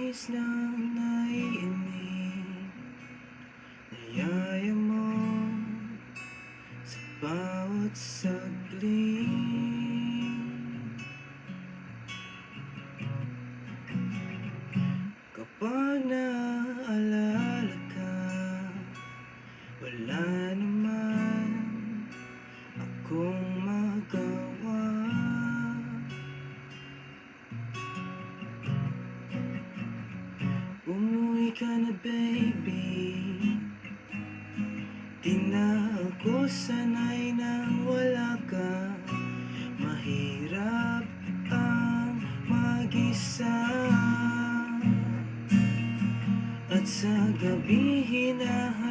labis ng naiinig, niyaya mo sa bawat saglit. Kapag naaalala ka, wala naman akong magawa. Umuwi ka na baby, di na ako sanay nang wala ka. Mahirap ang mag-isa, at sa gabi hinahanap